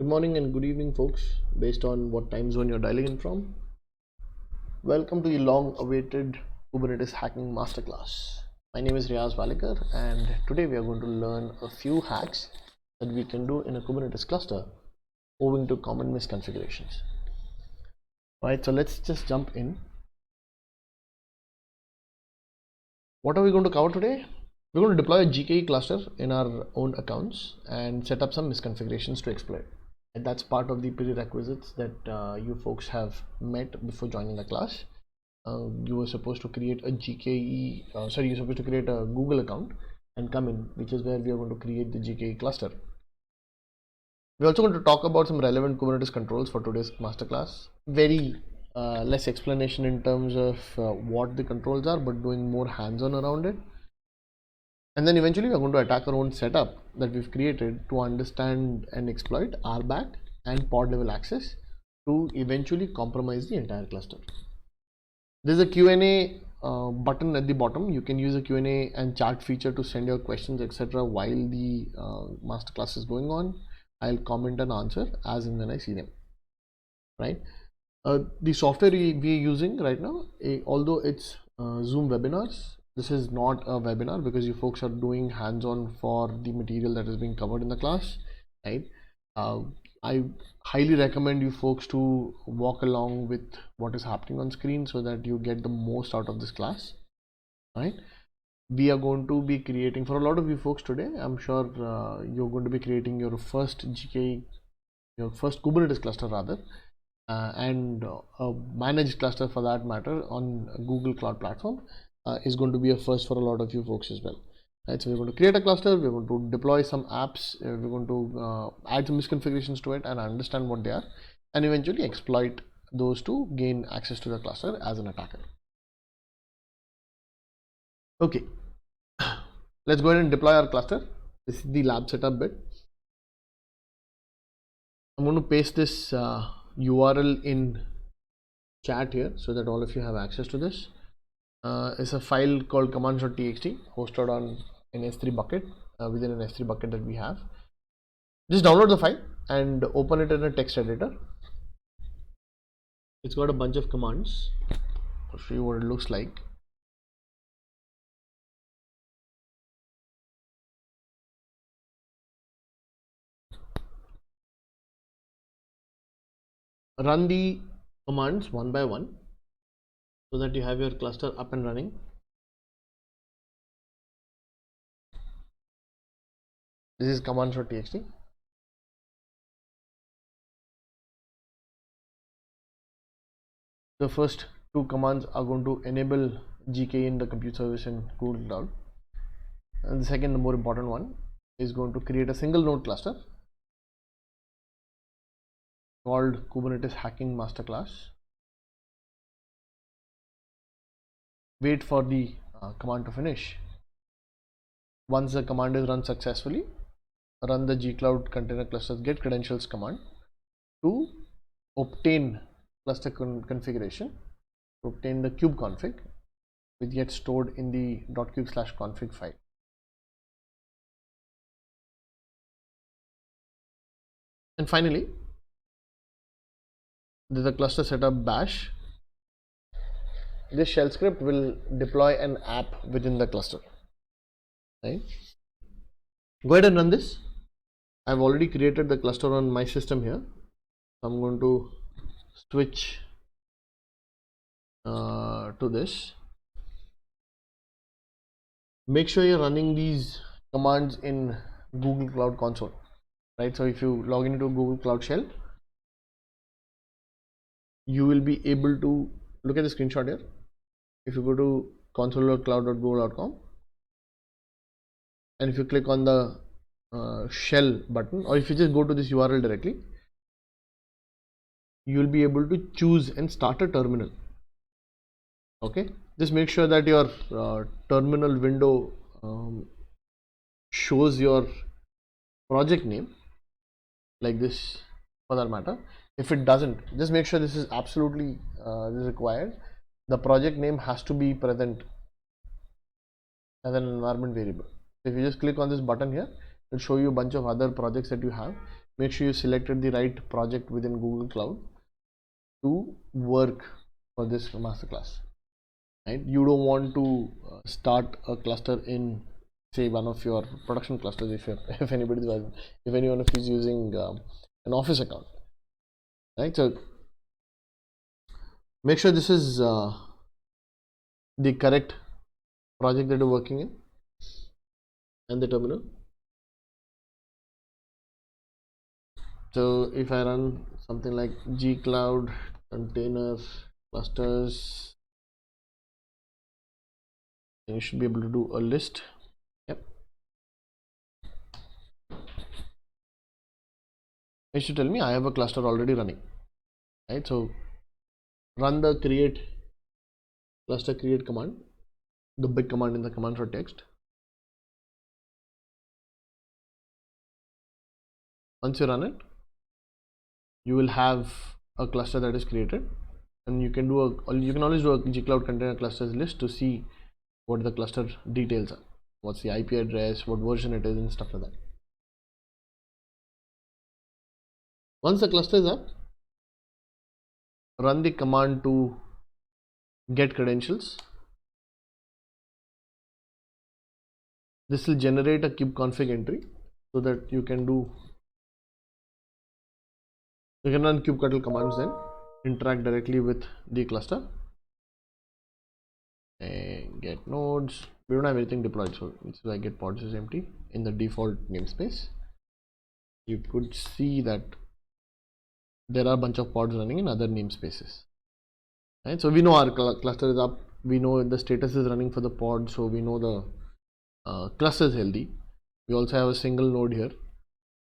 Good morning and good evening, folks, based on what time zone you're dialing in from. Welcome to the long awaited Kubernetes Hacking Masterclass. My name is Riaz Valikar, and today we are going to learn a few hacks that we can do in a Kubernetes cluster owing to common misconfigurations. Right, so let's just jump in. What are we going to cover today? We're going to deploy a GKE cluster in our own accounts and set up some misconfigurations to exploit. And that's part of the prerequisites that you folks have met before joining the class. You were supposed to create a you're supposed to create a Google account and come in, which is where we are going to create the GKE cluster. We're also going to talk about some relevant Kubernetes controls for today's masterclass. Very less explanation in terms of what the controls are, but doing more hands-on around it. And then eventually we're going to attack our own setup that we've created to understand and exploit RBAC and pod level access to eventually compromise the entire cluster. There's a Q&A button at the bottom. You can use a Q&A and chat feature to send your questions, etc. while the masterclass is going on. I'll comment and answer as and when I see them. Right. The software we're using right now, although it's Zoom webinars, this is not a webinar because you folks are doing hands-on for the material that is being covered in the class, right? I highly recommend you folks to walk along with what is happening on screen so that you get the most out of this class, right? We are going to be creating, for a lot of you folks today, I'm sure you're going to be creating your first GKE, your first Kubernetes cluster rather, and a managed cluster for that matter on Google Cloud Platform is going to be a first for a lot of you folks as well. Right, so we're going to create a cluster, we're going to deploy some apps, we're going to add some misconfigurations to it and understand what they are, and eventually exploit those to gain access to the cluster as an attacker. Okay, let's go ahead and deploy our cluster. This is the lab setup bit. I'm going to paste this URL in chat here so that all of you have access to this. It's a file called commands.txt hosted on an S3 bucket within an S3 bucket that we have. Just download the file and open it in a text editor. It's got a bunch of commands. I'll show you what it looks like. Run the commands one by one so that you have your cluster up and running. This is commands.txt. The first two commands are going to enable GKE in the compute service in Google Cloud, and the second, the more important one, is going to create a single node cluster called Kubernetes Hacking Masterclass. Wait for the command to finish. Once the command is run successfully, run the gcloud container clusters get credentials command to obtain cluster configuration, to obtain the kube config, which gets stored in the .kube/config file. And finally, there's a cluster setup bash. This shell script will deploy an app within the cluster. Right? Go ahead and run this. I've already created the cluster on my system here. I'm going to switch to this. Make sure you're running these commands in Google Cloud Console. Right? So if you log into Google Cloud Shell, you will be able to look at the screenshot here. If you go to console.cloud.google.com and if you click on the shell button, or if you just go to this URL directly, you will be able to choose and start a terminal. Okay, just make sure that your terminal window shows your project name like this for that matter. If it doesn't, just make sure this is absolutely required. The project name has to be present as an environment variable. If you just click on this button here, It'll show you a bunch of other projects that you have. Make sure you selected the right project within Google Cloud to work for this masterclass. Right? You don't want to start a cluster in, say, one of your production clusters if anyone is using an office account. Right? So make sure this is the correct project that you're working in and the terminal. So if I run something like gcloud container clusters, you should be able to do a list. Yep. It should tell me I have a cluster already running. Right. So run the create cluster create command, the big command in the command for text. Once you run it, you will have a cluster that is created, and you can always do a gcloud container clusters list to see what the cluster details are, what's the IP address, what version it is, and stuff like that. Once the cluster is up, run the command to get credentials. This will generate a kubeconfig entry so that you can run kubectl commands, then interact directly with the cluster. And get nodes. We don't have anything deployed, so I get pods is empty in the default namespace. You could see that there are a bunch of pods running in other namespaces. Right? So we know our cluster is up. We know the status is running for the pod, so we know the cluster is healthy. We also have a single node here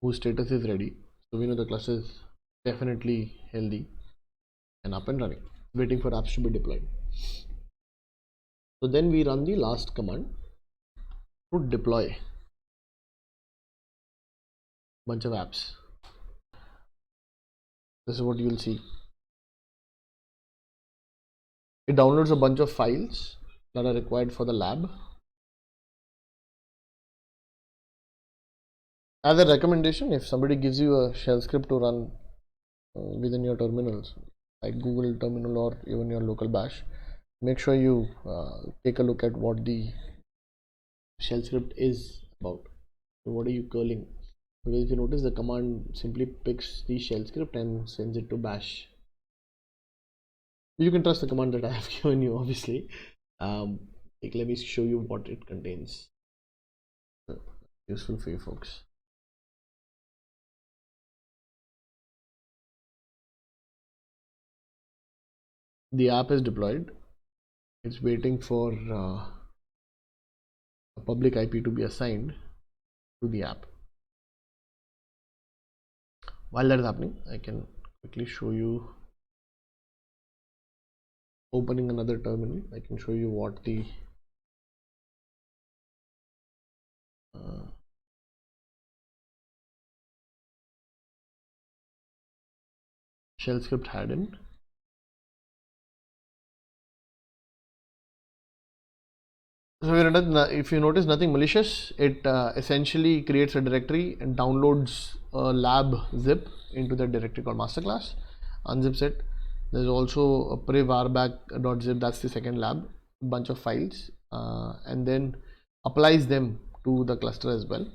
whose status is ready, so we know the cluster is definitely healthy and up and running, waiting for apps to be deployed. So then we run the last command to deploy a bunch of apps. This is what you will see. It downloads a bunch of files that are required for the lab. As a recommendation, if somebody gives you a shell script to run within your terminals, like Google terminal or even your local bash, make sure you take a look at what the shell script is about. So what are you curling? Because if you notice, the command simply picks the shell script and sends it to bash. You can trust the command that I have given you, obviously. Let me show you what it contains. Useful for you folks. The app is deployed. It's waiting for a public IP to be assigned to the app. While that is happening, I can quickly show you, opening another terminal, I can show you what the shell script had in. So if you notice nothing malicious, it essentially creates a directory and downloads a lab zip into the directory called masterclass, unzips it. There's also a priv RBAC.zip, that's the second lab, a bunch of files, and then applies them to the cluster as well.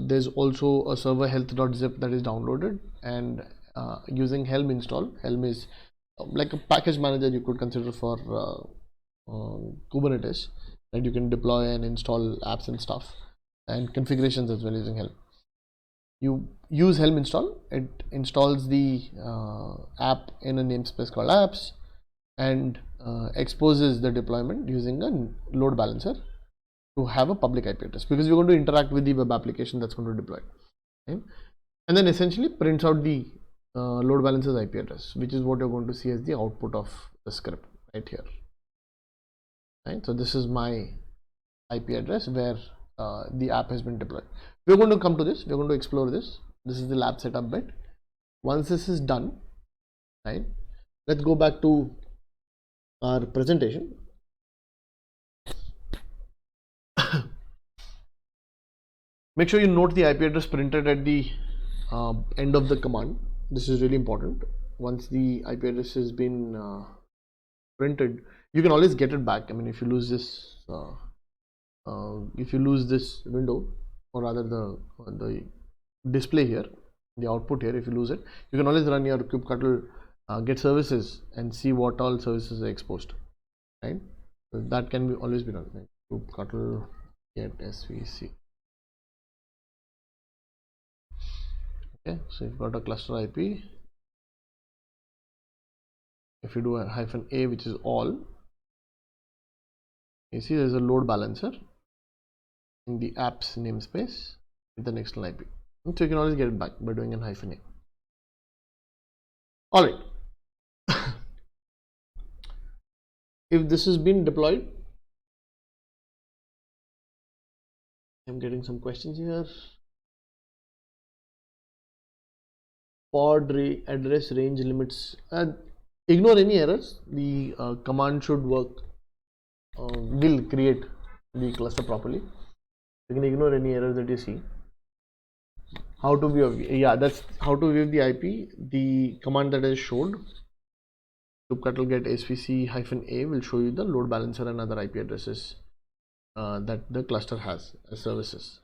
There's also a server health.zip that is downloaded, and using Helm install. Helm is like a package manager you could consider for Kubernetes, that you can deploy and install apps and stuff, and configurations as well using Helm. You use Helm install, it installs the app in a namespace called apps, and exposes the deployment using a load balancer to have a public IP address, because we're going to interact with the web application that's going to deploy. Okay? And then essentially prints out the load balancer's IP address, which is what you're going to see as the output of the script right here. Right? So this is my IP address where the app has been deployed. We're going to come to this. We're going to explore this. This is the lab setup bit. Once this is done, right, let's go back to our presentation. Make sure you note the IP address printed at the end of the command. This is really important. Once the IP address has been printed, you can always get it back. I mean, if you lose this window, or rather the display here, the output here, if you lose it, you can always run your kubectl get services and see what all services are exposed, right? So that can be always be done, like kubectl get svc. Okay, so you've got a cluster IP. If you do a -a, which is all, you see there's a load balancer in the apps namespace with an external IP. So you can always get it back by doing an -a. All right. If this has been deployed, I'm getting some questions here. Pod address range limits. Ignore any errors. The command should work. Will create the cluster properly. You can ignore any errors that you see. How to view? Yeah, that's how to view the IP. The command that I showed, kubectl get svc-a, will show you the load balancer and other IP addresses that the cluster has as services.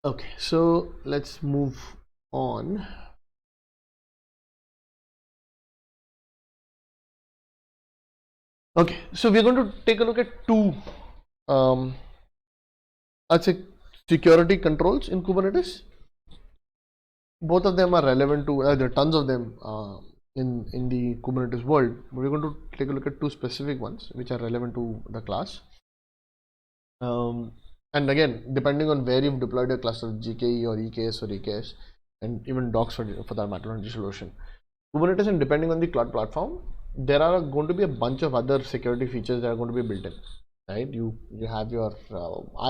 Okay, so let's move on. Okay, so we're going to take a look at two I'd say security controls in Kubernetes. Both of them are relevant to there are tons of them in the Kubernetes world. We're going to take a look at two specific ones which are relevant to the class. And again, depending on where you've deployed your cluster, GKE or EKS or EKS, and even docs for that matter on DigitalOcean, Kubernetes, and depending on the cloud platform, there are going to be a bunch of other security features that are going to be built in. Right, you have your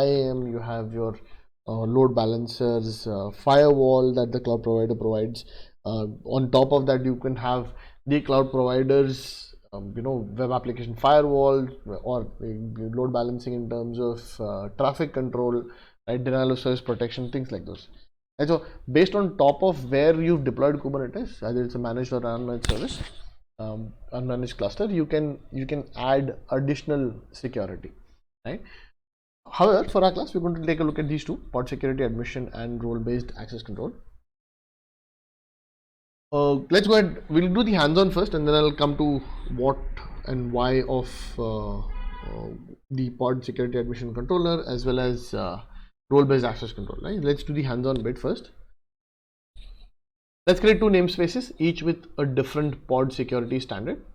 IAM, you have your load balancers, firewall that the cloud provider provides. On top of that, you can have the cloud providers, web application firewall, or load balancing in terms of traffic control, right, denial of service protection, things like those. And so, based on top of where you've deployed Kubernetes, either it's a managed or unmanaged service, unmanaged cluster, you can add additional security, right? However, for our class, we're going to take a look at these two: pod security admission and role-based access control. Let's go ahead. We'll do the hands-on first, and then I'll come to what and why of the pod security admission controller as well as role-based access control. Right? Let's do the hands-on bit first. Let's create two namespaces, each with a different pod security standard.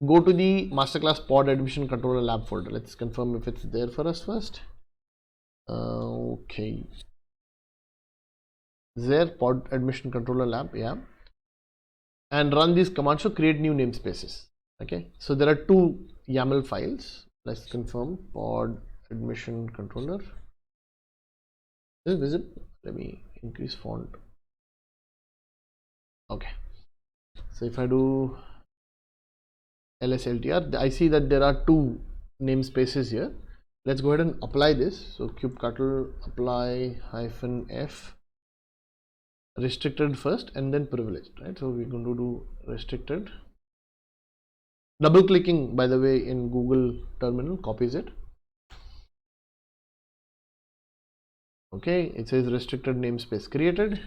Go to the masterclass pod admission controller lab folder. Let's confirm if it's there for us first. Okay. There, pod admission controller lab, yeah. And run these commands to create new namespaces. Okay. So there are two YAML files. Let's confirm pod admission controller. Is it visible? Let me increase font. Okay. So if I do lsltr, I see that there are two namespaces here. Let's go ahead and apply this. So kubectl apply -f restricted first and then privileged, right? So we're going to do restricted. Double clicking, by the way, in Google terminal copies it. Okay, it says restricted namespace created.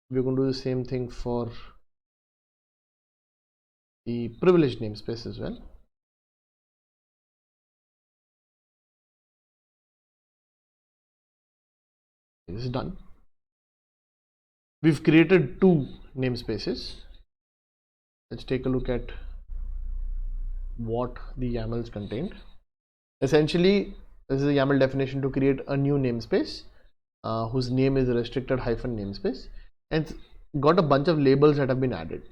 We're going to do the same thing for the privileged namespace as well. This is done. We've created two namespaces. Let's take a look at what the YAMLs contained. Essentially, this is a YAML definition to create a new namespace whose name is restricted -namespace, and it's got a bunch of labels that have been added.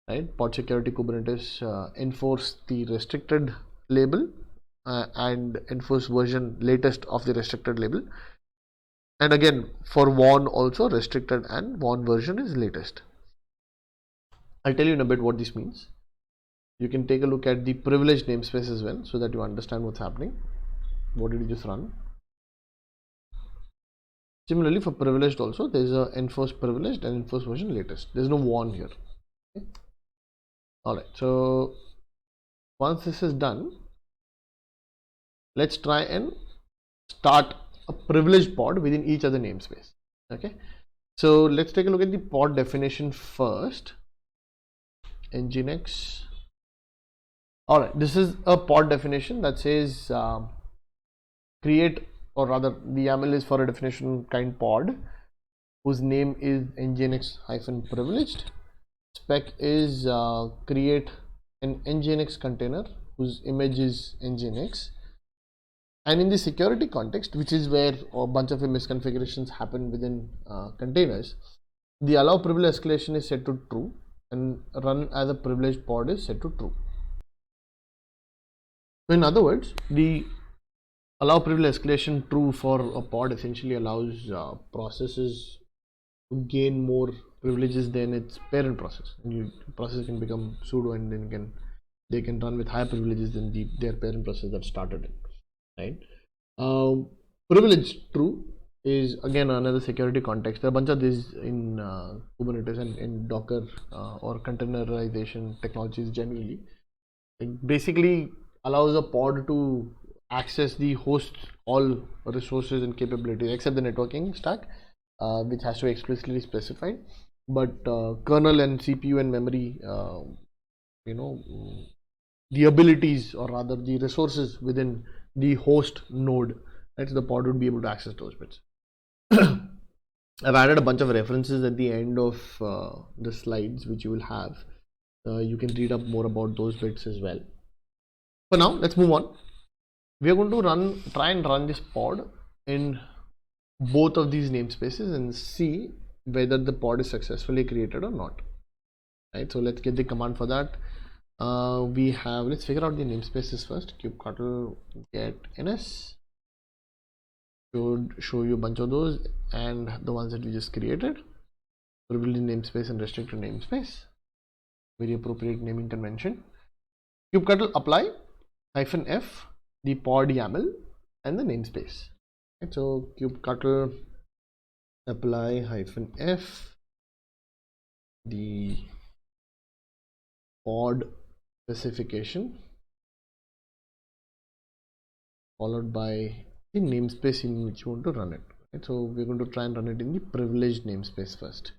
Right, pod security Kubernetes enforce the restricted label and enforce version latest of the restricted label, and again for warn also restricted and warn version is latest. I'll tell you in a bit what this means. You can take a look at the privileged namespace as well, so that you understand what's happening. What did you just run? Similarly, for privileged also, there is a enforce privileged and enforce version latest. There's no warn here. Okay. All right. So once this is done, let's try and start a privileged pod within each other namespace. Okay. So let's take a look at the pod definition first. Nginx. All right. This is a pod definition that says create, or rather the YAML is for a definition kind pod whose name is nginx-privileged. Spec is create an nginx container whose image is nginx. And in the security context, which is where a bunch of misconfigurations happen within containers, the allow privilege escalation is set to true and run as a privileged pod is set to true. So in other words, the allow privilege escalation true for a pod essentially allows processes to gain more privileges than its parent process. And process can become sudo, and then they can run with higher privileges than their parent process that started it. Right? Privilege true is again another security context. There are a bunch of these in Kubernetes and in Docker or containerization technologies generally. It basically allows a pod to access the host's all resources and capabilities except the networking stack, which has to be explicitly specified. But kernel and CPU and memory, the abilities, or rather the resources within the host node, right? So the pod would be able to access those bits. I've added a bunch of references at the end of the slides, which you will have. You can read up more about those bits as well. For now, let's move on. We are going to try and run this pod in both of these namespaces and see whether the pod is successfully created or not. Right, so let's get the command for that. Let's figure out the namespaces first. kubectl get ns should show you a bunch of those, and the ones that we just created. Privileged namespace and restricted namespace, very appropriate naming convention. Kubectl apply -f the pod YAML and the namespace. Right, so kubectl apply -f the pod specification followed by the namespace in which you want to run it. Right, so we're going to try and run it in the privileged namespace first.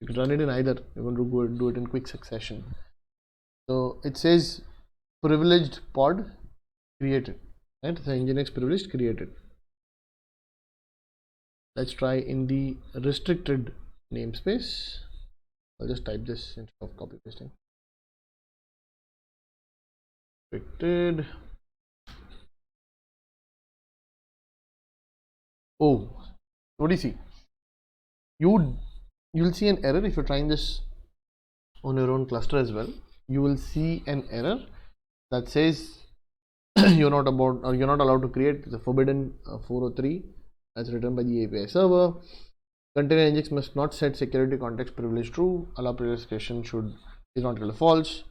You can run it in either. We're going to go do it in quick succession. So it says privileged pod created, right? So nginx privileged created. Let's try in the restricted namespace. I'll just type this instead of copy pasting. Restricted. Oh, what do you see? You'll see an error if you're trying this on your own cluster as well. You will see an error that says you're not allowed to create the forbidden 403 as written by the API server. Container nginx must not set security context privilege true. Allow privilege escalation is not equal to false.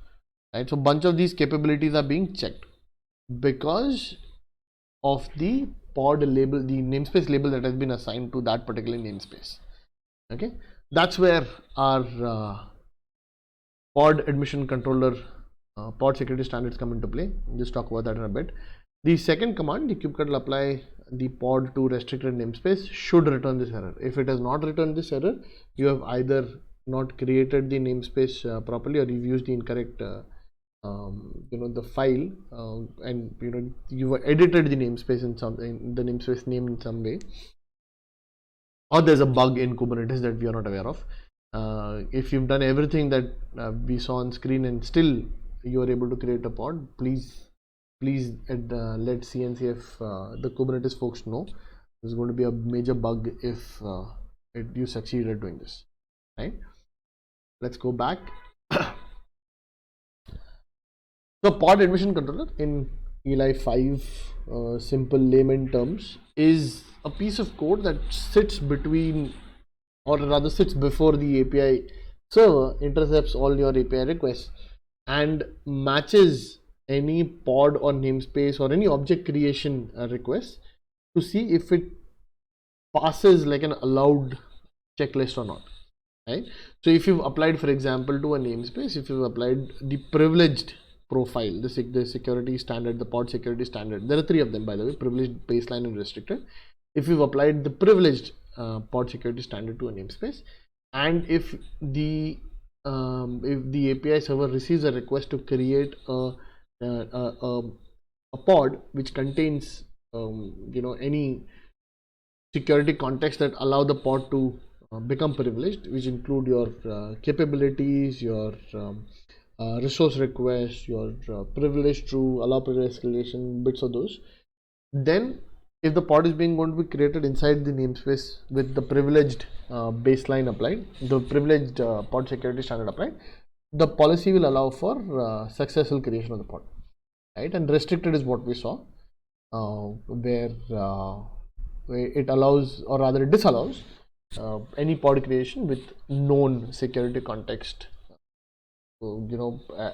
Right, so bunch of these capabilities are being checked because of the pod label, the namespace label that has been assigned to that particular namespace. Okay, that's where our pod admission controller, pod security standards come into play. We'll just talk about that in a bit. The second command, the kubectl apply the pod to restricted namespace, should return this error. If it has not returned this error, you have either not created the namespace properly, or you've used the incorrect the file, and you edited the namespace in the namespace name in some way, or there's a bug in Kubernetes that we are not aware of. If you've done everything that we saw on screen and still you are able to create a pod, please let CNCF, the Kubernetes folks, know. There's going to be a major bug if you succeed at doing this. Right? Let's go back. So pod admission controller in Eli 5 simple layman terms is a piece of code that sits between, or rather sits before the API server intercepts all your API requests and matches any pod or namespace or any object creation request to see if it passes like an allowed checklist or not, right? So if you've applied, for example, to a namespace, if you've applied the privileged profile, the security standard, the pod security standard, there are three of them, by the way: privileged, baseline, and restricted. If you've applied the privileged pod security standard to a namespace, and if the API server receives a request to create a pod which contains any security context that allow the pod to become privileged, which include your capabilities, your resource requests, your privilege true, allow privilege escalation, bits of those. Then if the pod is being going to be created inside the namespace with the privileged baseline applied, the privileged pod security standard applied, the policy will allow for successful creation of the pod, right? And restricted is what we saw, where it allows, or rather it disallows, any pod creation with known security context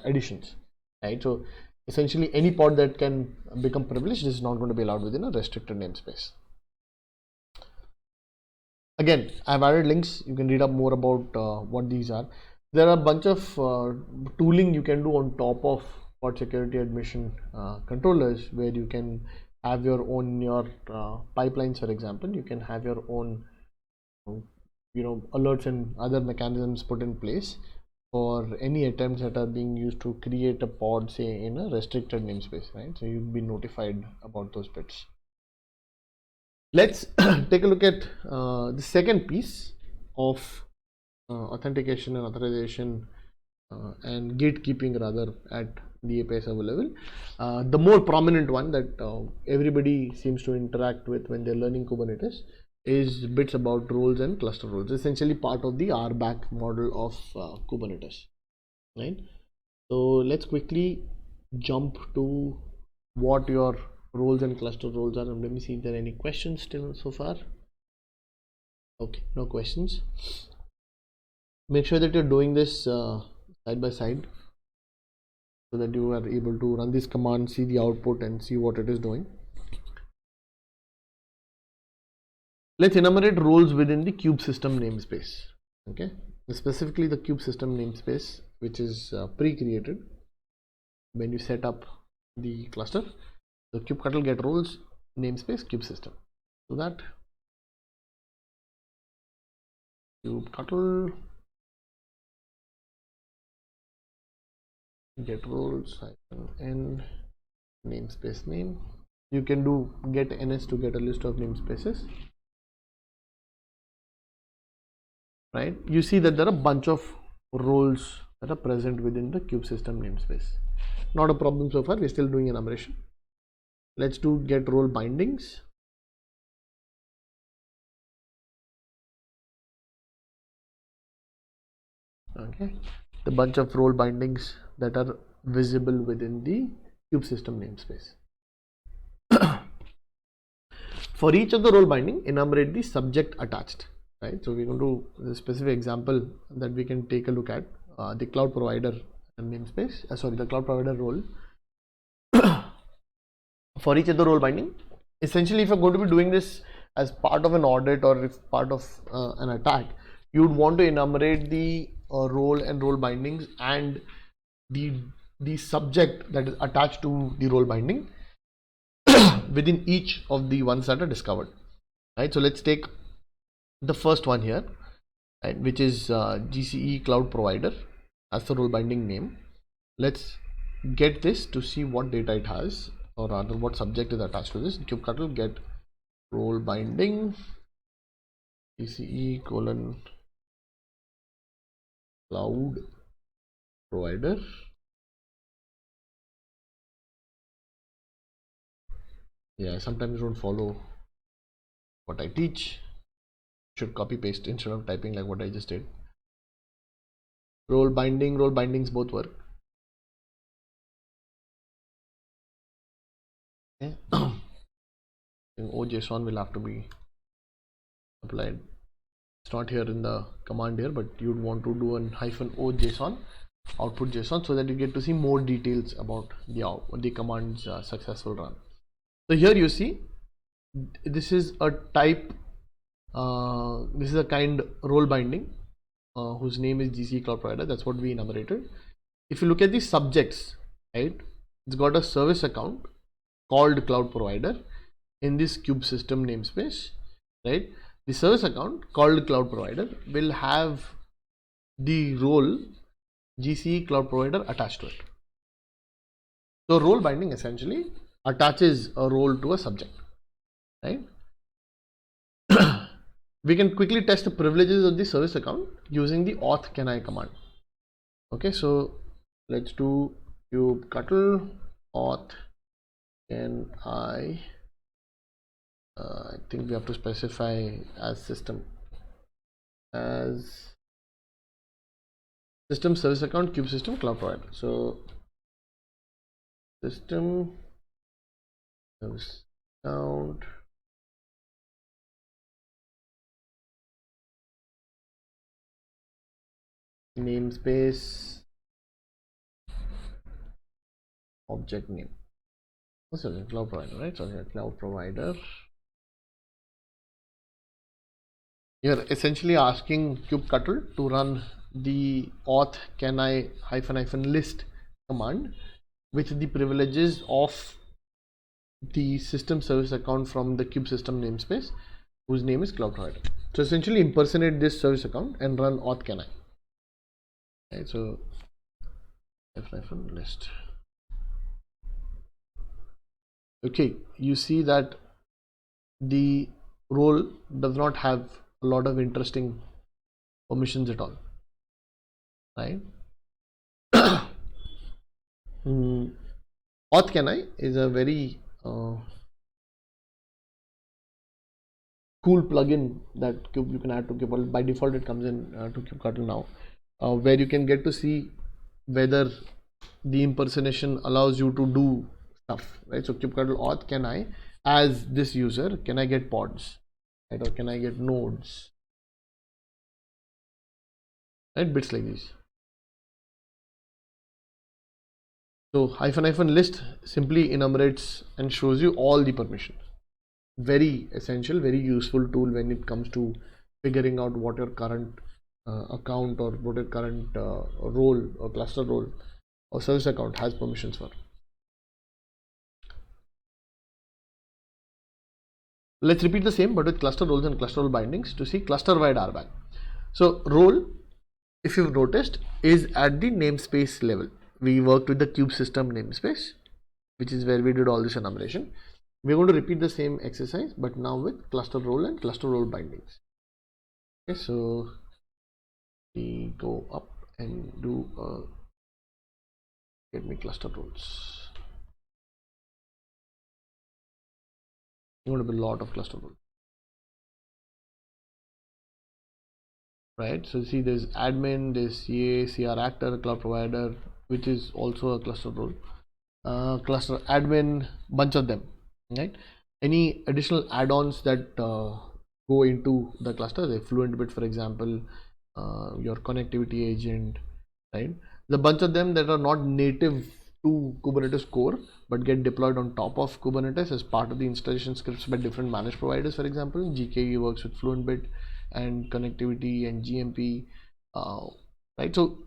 additions, right? So essentially any pod that can become privileged is not going to be allowed within a restricted namespace. Again, I've added links, you can read up more about what these are. There are a bunch of tooling you can do on top of pod security admission controllers, where you can have your own pipelines. For example, you can have your own alerts and other mechanisms put in place for any attempts that are being used to create a pod, say in a restricted namespace, right? So you'll be notified about those bits. Let's take a look at the second piece of authentication and authorization and gatekeeping, rather, at the API server level. The more prominent one that everybody seems to interact with when they're learning Kubernetes is bits about roles and cluster roles, essentially part of the RBAC model of Kubernetes, right? So let's quickly jump to what your roles and cluster roles are, and let me see if there are any questions still so far. Okay, no questions. Make sure that you're doing this side by side so that you are able to run this command, see the output, and see what it is doing. Let's enumerate roles within the kube system namespace. Okay, specifically the kube system namespace, which is pre-created when you set up the cluster. The kubectl get roles namespace kube system. So that kubectl get roles -n namespace name. You can do get ns to get a list of namespaces, right? You see that there are a bunch of roles that are present within the kube system namespace. Not a problem so far, we're still doing enumeration. Let's do get role bindings. Okay, the bunch of role bindings that are visible within the kube system namespace. For each of the role binding, enumerate the subject attached, right? So we're going to the specific example that we can take a look at, the cloud provider namespace, the cloud provider role. For each of the role binding, essentially, if you're going to be doing this as part of an audit or if part of an attack, you would want to enumerate the role and role bindings and the subject that is attached to the role binding within each of the ones that are discovered, right? So let's take the first one here, right, which is GCE cloud provider as the role binding name. Let's get this to see what data it has, or rather what subject is attached to this. Kubectl get role binding GCE cloud provider. Yeah, sometimes don't follow what I teach. Should copy paste instead of typing like what I just did. Role bindings both work. Okay. OJSON will have to be applied. It's not here in the command here, but you'd want to do an -o JSON output JSON so that you get to see more details about the command's successful run. So here you see this is a type, this is a kind role binding whose name is GCE cloud provider. That's what we enumerated. If you look at the subjects, right, it's got a service account called cloud provider in this kube system namespace, right? The service account called cloud provider will have the role GCE cloud provider attached to it. So role binding essentially attaches a role to a subject, right? We can quickly test the privileges of the service account using the auth can I command. Okay, so let's do kubectl auth can I think we have to specify as system service account kube system cloud provider. So system service account namespace object name. What's it? Cloud provider, right? So here cloud provider. You're essentially asking kubectl to run the auth can I -list command with the privileges of the system service account from the kube system namespace whose name is cloud provider. So essentially impersonate this service account and run auth can I. Right, so -list. Okay, you see that the role does not have a lot of interesting permissions at all, right? Auth can I is a very cool plugin that you can add to kubectl. By default it comes in to kubectl now, where you can get to see whether the impersonation allows you to do stuff, right? So kubectl auth can I, as this user, can I get pods, right, or can I get nodes, right, bits like these. So -list simply enumerates and shows you all the permissions. Very essential, very useful tool when it comes to figuring out what your current account or what your current role or cluster role or service account has permissions for. Let's repeat the same but with cluster roles and cluster role bindings to see cluster wide RBAC. So role, if you've noticed, is at the namespace level. We worked with the kube system namespace, which is where we did all this enumeration. We're going to repeat the same exercise but now with cluster role and cluster role bindings. Okay, so we go up and do get me cluster roles. Going to be a lot of cluster roles, right? So see, there's admin, there's CA, CR actor, cloud provider, which is also a cluster role. Cluster admin, bunch of them, right? Any additional add-ons that go into the cluster, the FluentBit, for example, your connectivity agent, right? The bunch of them that are not native to Kubernetes core but get deployed on top of Kubernetes as part of the installation scripts by different managed providers. For example, GKE works with FluentBit and connectivity and GMP, right? So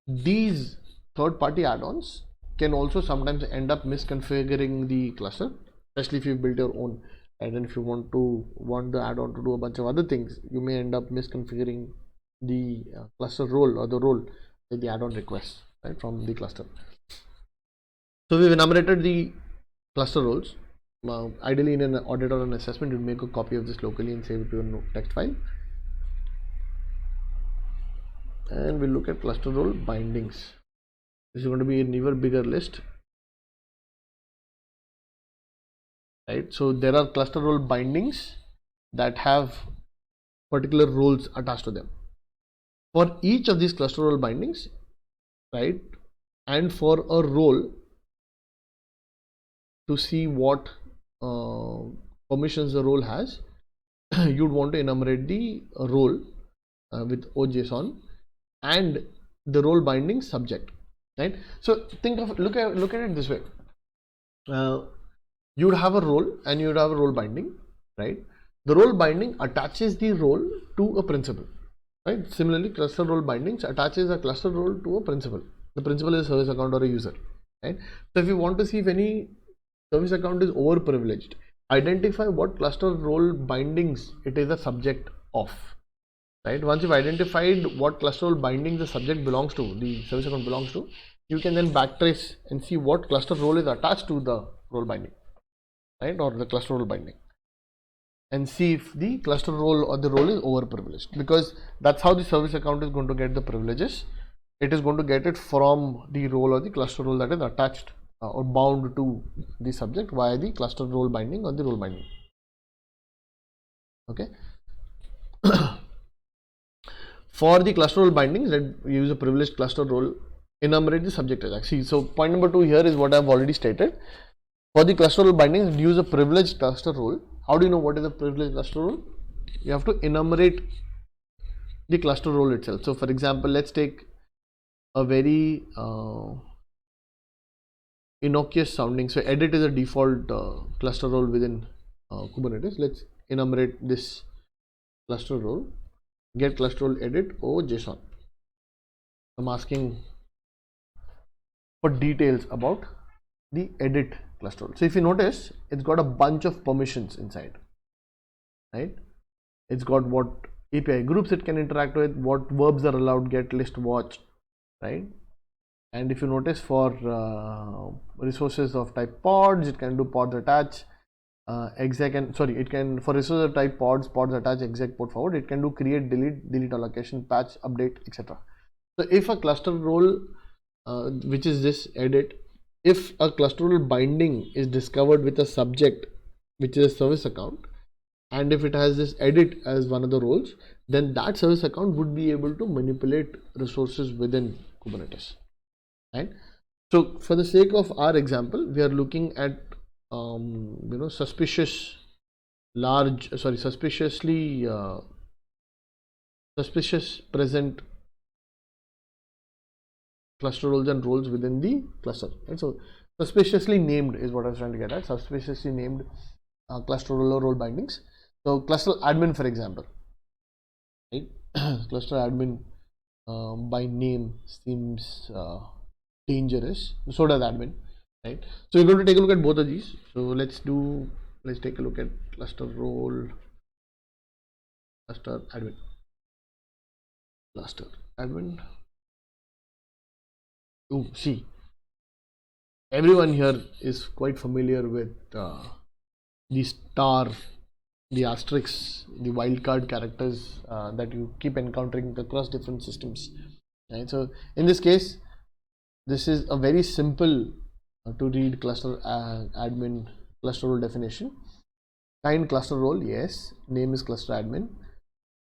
these third-party add-ons can also sometimes end up misconfiguring the cluster, especially if you built your own. And then if you want the add-on to do a bunch of other things, you may end up misconfiguring the cluster role or the role that the add-on requests, right, from the cluster. So we've enumerated the cluster roles. Ideally in an audit or an assessment, you make a copy of this locally and save it to your text file. And we'll look at cluster role bindings. This is going to be an even bigger list, right? So there are cluster role bindings that have particular roles attached to them. For each of these cluster role bindings, right, and for a role to see what permissions the role has, you'd want to enumerate the role with OJSON and the role binding subject, right? So look at it this way. You would have a role and you would have a role binding, right? The role binding attaches the role to a principal, right? Similarly, cluster role bindings attaches a cluster role to a principal. The principal is a service account or a user, right? So if you want to see if any service account is over privileged, identify what cluster role bindings it is a subject of, right? Once you've identified what cluster role bindings the subject belongs to, the service account belongs to, you can then backtrace and see what cluster role is attached to the role binding, right? Or the cluster role binding, and see if the cluster role or the role is over privileged, because that's how the service account is going to get the privileges. It is going to get it from the role or the cluster role that is attached or bound to the subject via the cluster role binding or the role binding. Okay. For the cluster role bindings, let use a privileged cluster role, enumerate the subject as actually. So point number 2 here is what I've already stated. For the cluster role bindings, use a privileged cluster role. How do you know what is a privileged cluster role? You have to enumerate the cluster role itself. So for example, let's take a very innocuous sounding. So edit is a default cluster role within Kubernetes. Let's enumerate this cluster role. Get cluster role edit JSON. I'm asking for details about the edit cluster role. So if you notice, it's got a bunch of permissions inside, right? It's got what API groups it can interact with, what verbs are allowed, get, list, watch, right? And if you notice, for resources of type pods, it can do pods attach, exec, and sorry, it can, for resources of type pods attach, exec, port forward, it can do create, delete allocation, patch, update, etc. So if a cluster role, which is this edit, if a cluster role binding is discovered with a subject which is a service account, and if it has this edit as one of the roles, then that service account would be able to manipulate resources within Kubernetes, right? So for the sake of our example, we are looking at suspiciously suspicious present cluster roles and roles within the cluster, right? So suspiciously named is what I was trying to get at. Suspiciously named cluster role or role bindings. So cluster admin, for example, right? Cluster admin by name seems dangerous. So does admin, right? So we're going to take a look at both of these. So let's take a look at cluster role, cluster admin. Oh, see, everyone here is quite familiar with the star, the asterisk, the wildcard characters that you keep encountering across different systems, right? So in this case, this is a very simple to read cluster admin cluster role definition. Kind cluster role, yes. Name is cluster admin.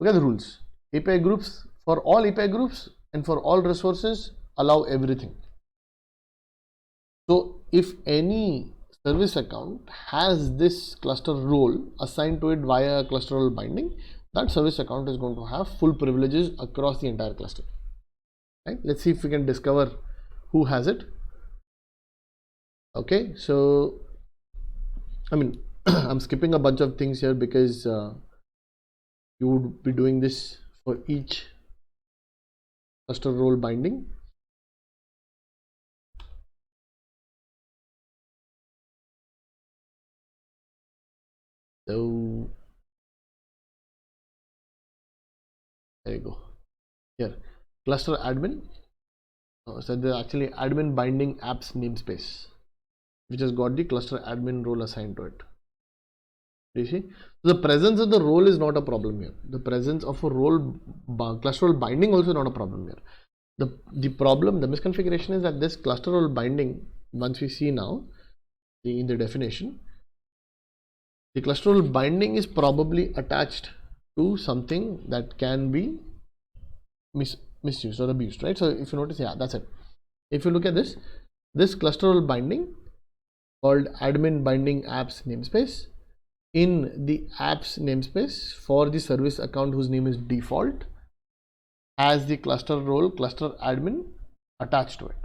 Look at the rules. API groups, for all API groups and for all resources, allow everything. So if any service account has this cluster role assigned to it via a cluster role binding, that service account is going to have full privileges across the entire cluster, right? Let's see if we can discover who has it. Okay, so I mean I'm skipping a bunch of things here because you would be doing this for each cluster role binding. So there you go. Here, cluster admin. So there's actually admin binding apps namespace, which has got the cluster admin role assigned to it. You see, the presence of the role is not a problem here. The presence of a role cluster role binding also not a problem here. The problem, the misconfiguration is that this cluster role binding, once we see now in the definition, the cluster role binding is probably attached to something that can be misused or abused, right? So if you notice, yeah, that's it. If you look at this cluster role binding called admin binding apps namespace, in the apps namespace for the service account whose name is default, has the cluster role, cluster admin attached to it,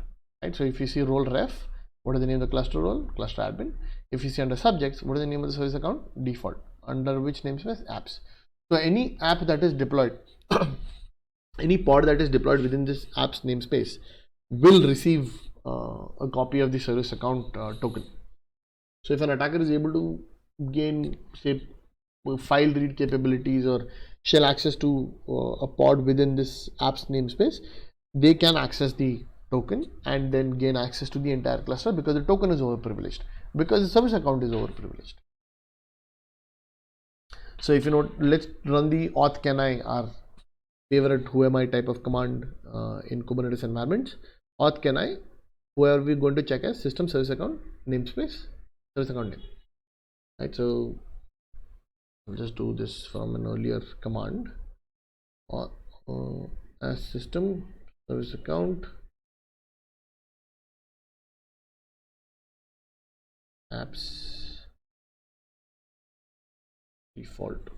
right? So if you see role ref, what is the name of the cluster role? Cluster admin. If you see under subjects, what is the name of the service account? Default. Under which namespace? Apps. So any app that is deployed, any pod that is deployed within this apps namespace will receive a copy of the service account token. So if an attacker is able to gain, say, file read capabilities or shell access to a pod within this apps namespace, they can access the token and then gain access to the entire cluster, because the token is overprivileged, because the service account is overprivileged. So if you know, let's run the auth can I, our favorite who am I type of command in Kubernetes environments. Auth can I, where we're going to check as system service account namespace service account name, right? So I'll just do this from an earlier command, as system service account apps default.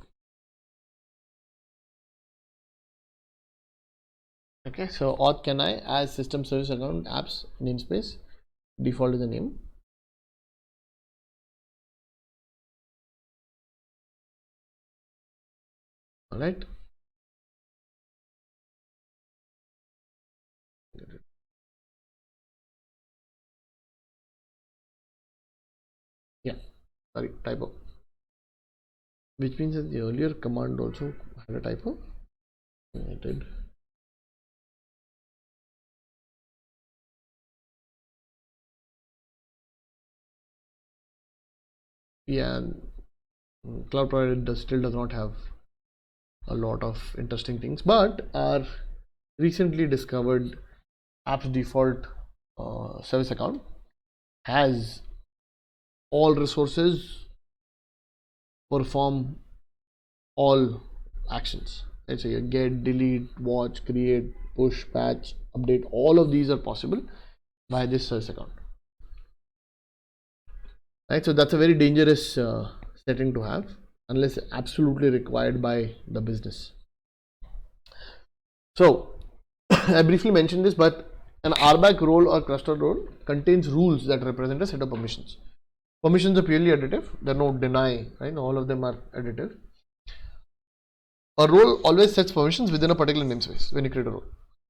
Okay, so auth can I as system service account apps namespace default is the name. All right. Yeah, sorry, typo. Which means that the earlier command also had a typo. I did. Yeah, cloud provider still does not have a lot of interesting things, but our recently discovered apps default service account has all resources, perform all actions. Let's say get, delete, watch, create, push, patch, update, all of these are possible by this service account, right? So that's a very dangerous setting to have unless absolutely required by the business. So I briefly mentioned this, but an RBAC role or cluster role contains rules that represent a set of permissions. Permissions are purely additive. There are no deny, right? All of them are additive. A role always sets permissions within a particular namespace when you create a role.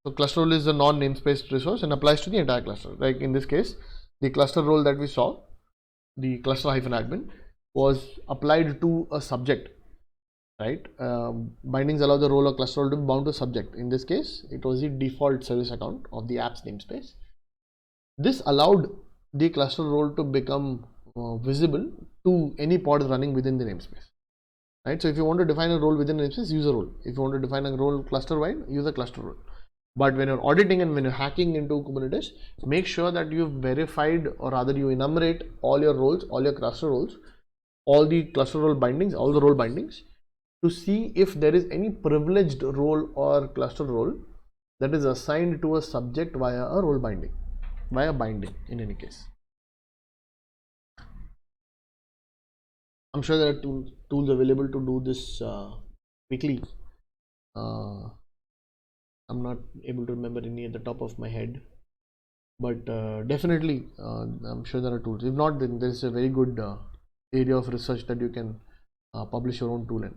So cluster role is a non-namespace resource and applies to the entire cluster. Like in this case, the cluster role that we saw, the cluster-admin, was applied to a subject, right? Bindings allow the role or cluster role to be bound to subject. In this case, it was the default service account of the apps namespace. This allowed the cluster role to become visible to any pod running within the namespace, right? So if you want to define a role within a namespace, use a role. If you want to define a role cluster wide, use a cluster role. But when you're auditing and when you're hacking into Kubernetes, make sure that you've verified, or rather you enumerate all your roles, all your cluster roles, all the cluster role bindings, all the role bindings, to see if there is any privileged role or cluster role that is assigned to a subject via a role binding, via binding in any case. I'm sure there are tools available to do this quickly. I'm not able to remember any at the top of my head, but definitely I'm sure there are tools. If not, then there's a very good area of research that you can publish your own tool in.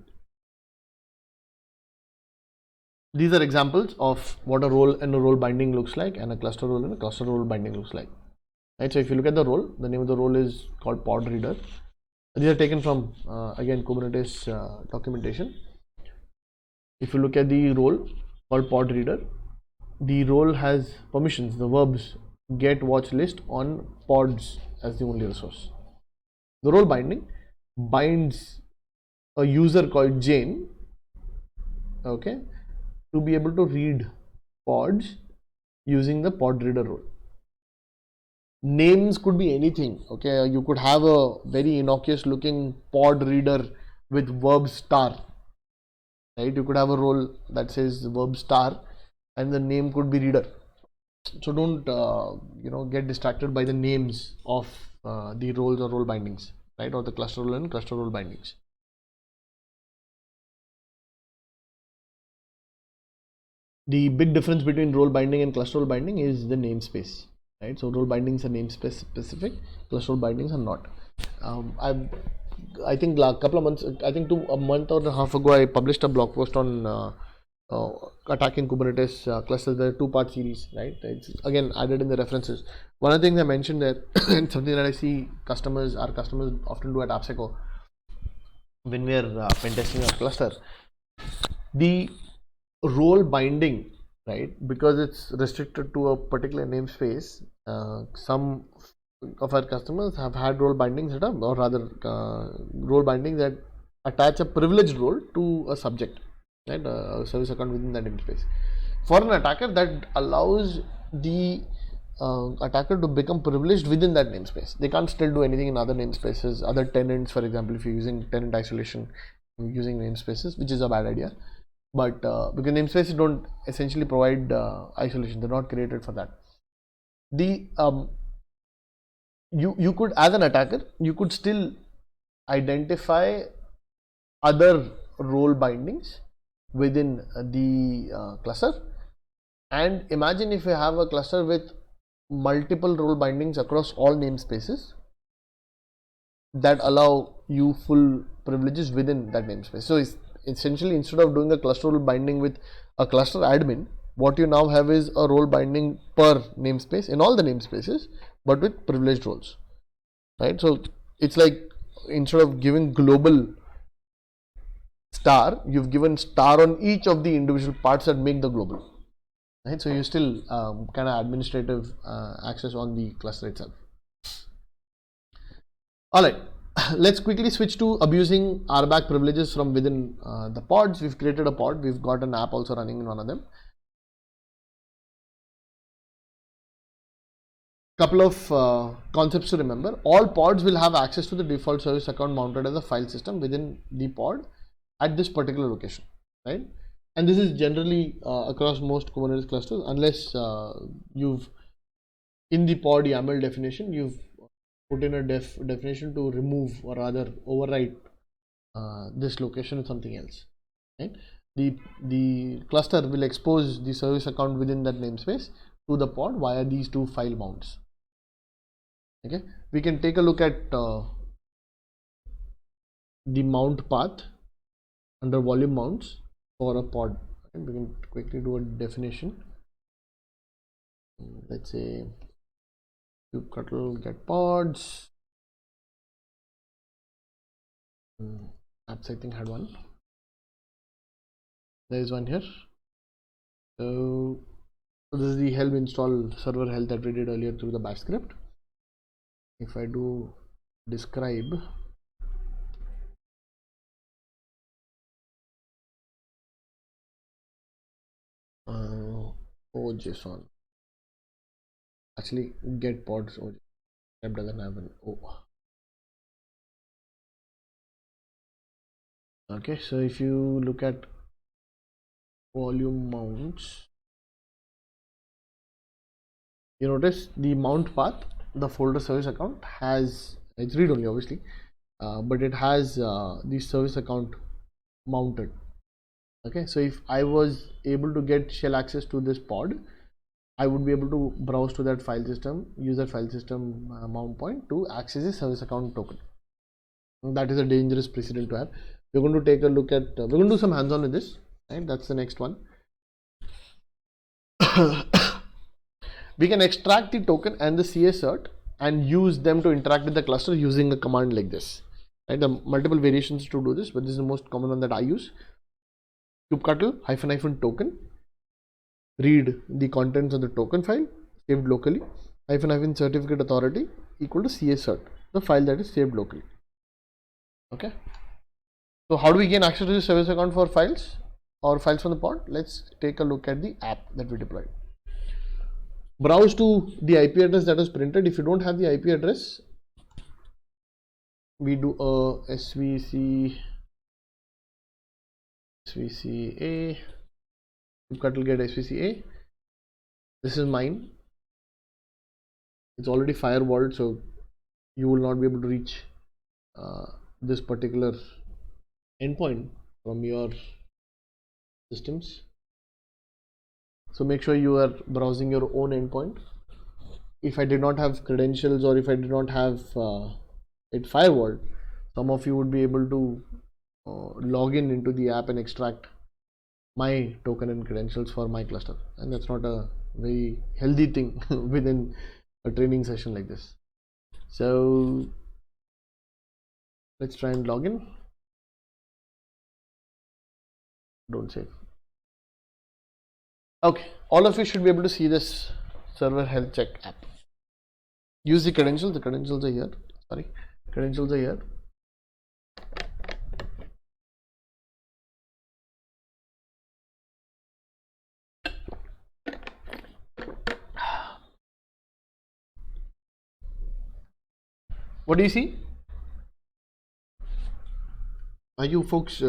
These are examples of what a role and a role binding looks like, and a cluster role and a cluster role binding looks like. Right. So if you look at the role, the name of the role is called pod reader. These are taken from again Kubernetes documentation. If you look at the role called pod reader, the role has permissions, the verbs get, watch, list on pods as the only resource. The role binding binds a user called Jane, okay, to be able to read pods using the pod reader role. Names could be anything, okay. You could have a very innocuous looking pod reader with verb star, right? You could have a role that says verb star and the name could be reader. So don't get distracted by the names of the roles or role bindings, right? Or the cluster role and cluster role bindings. The big difference between role binding and cluster role binding is the namespace, right? So role bindings are namespace specific, cluster role bindings are not. I think a couple of months, I think a month or a half ago, I published a blog post on attacking Kubernetes clusters. There are two-part series, right? It's again added in the references. One of the things I mentioned there, and something that I see our customers often do at Appsecco when we are pen testing a cluster, the role binding, right? Because it's restricted to a particular namespace. Some of our customers have had role binding set up, or rather, role binding that attach a privileged role to a subject, right? A service account within that namespace. For an attacker, that allows the attacker to become privileged within that namespace. They can't still do anything in other namespaces, other tenants, for example. If you're using tenant isolation using namespaces, which is a bad idea, but because namespaces don't essentially provide isolation, they're not created for that. The you could, as an attacker, you could still identify other role bindings within the cluster. And imagine if you have a cluster with multiple role bindings across all namespaces that allow you full privileges within that namespace. So it's essentially, instead of doing a cluster role binding with a cluster admin, what you now have is a role binding per namespace in all the namespaces, but with privileged roles, right? So it's like, instead of giving global star, you've given star on each of the individual parts that make the global, right? So you still kind of administrative access on the cluster itself. All right, let's quickly switch to abusing RBAC privileges from within the pods. We've created a pod. We've got an app also running in one of them. Couple of concepts to remember. All pods will have access to the default service account mounted as a file system within the pod at this particular location, right? And this is generally across most Kubernetes clusters, unless you've, in the pod YAML definition, you've put in a definition to remove, or rather overwrite this location with something else, right? The cluster will expose the service account within that namespace to the pod via these two file mounts. Okay, we can take a look at the mount path under volume mounts for a pod. And we can quickly do a definition. Let's say kubectl get pods. Apps, I think, had one. There is one here. So this is the help install server health that we did earlier through the bash script. If I do describe, JSON, actually get pods, that doesn't have an O. Okay, so if you look at volume mounts, you notice the mount path, the folder service account has, it's read only obviously, but it has the service account mounted. Okay, so if I was able to get shell access to this pod, I would be able to browse to that file system, use that file system mount point to access the service account token. And that is a dangerous precedent to have. We're going to take a look at, we're going to do some hands-on with this, right? That's the next one. We can extract the token and the CA-cert and use them to interact with the cluster using a command like this, right? There are multiple variations to do this, but this is the most common one that I use. kubectl -- token, read the contents of the token file saved locally, -- certificate authority equal to CA-cert, the file that is saved locally. Okay, so how do we gain access to the service account for files or files from the pod? Let's take a look at the app that we deployed. Browse to the IP address that was printed. If you don't have the IP address, we do a svca kubectl get svca. This is mine. It's already firewalled, so you will not be able to reach this particular endpoint from your systems. So make sure you are browsing your own endpoint. If I did not have credentials, or if I did not have it firewalled, some of you would be able to log in into the app and extract my token and credentials for my cluster, and that's not a very healthy thing within a training session like this. So let's try and log in. Don't save. Okay, all of you should be able to see this server health check app. Use the credentials. The credentials are here. Sorry, credentials are here. What do you see? Are you folks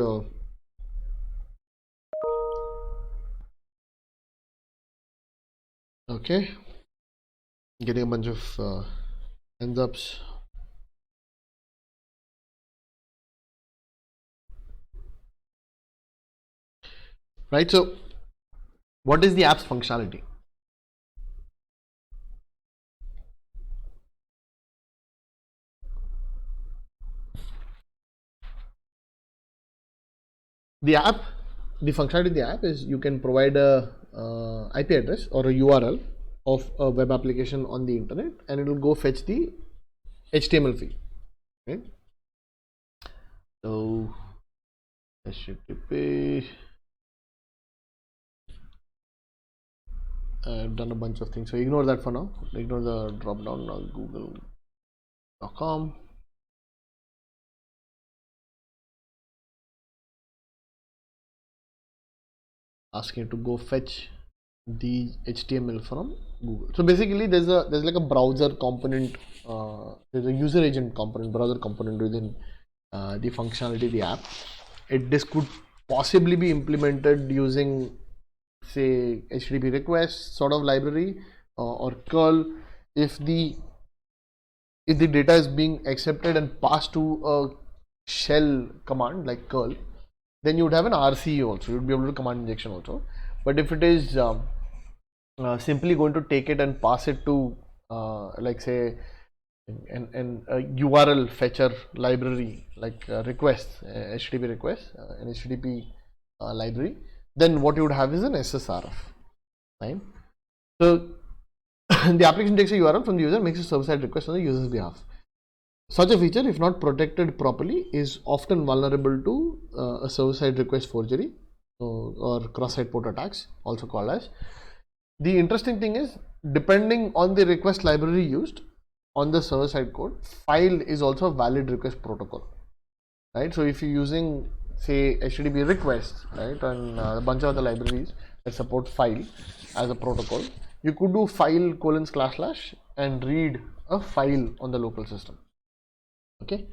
okay? Getting a bunch of hands ups. Right, so what is the app's functionality? The app, the functionality of the app is you can provide a IP address or a URL of a web application on the internet, and it will go fetch the HTML field, right? So HTTP, I've done a bunch of things, so ignore that for now. Ignore the drop down on google.com. Asking you to go fetch the HTML from Google. So basically there's like a browser component, there's a user agent component, browser component within the functionality of the app. This could possibly be implemented using, say, HTTP request sort of library or curl. If the data is being accepted and passed to a shell command like curl, then you would have an RC also. You would be able to command injection also. But if it is simply going to take it and pass it to like say an URL fetcher library like request, HTTP request, an HTTP library, then what you would have is an SSRF, right? So the application takes a URL from the user, makes a server-side request on the user's behalf. Such a feature, if not protected properly, is often vulnerable to a server-side request forgery or cross-site port attacks, also called as. The interesting thing is, depending on the request library used on the server-side code, file is also a valid request protocol, right? So if you're using, say, HTTP requests, right, and a bunch of other libraries that support file as a protocol, you could do file : / and read a file on the local system. Okay,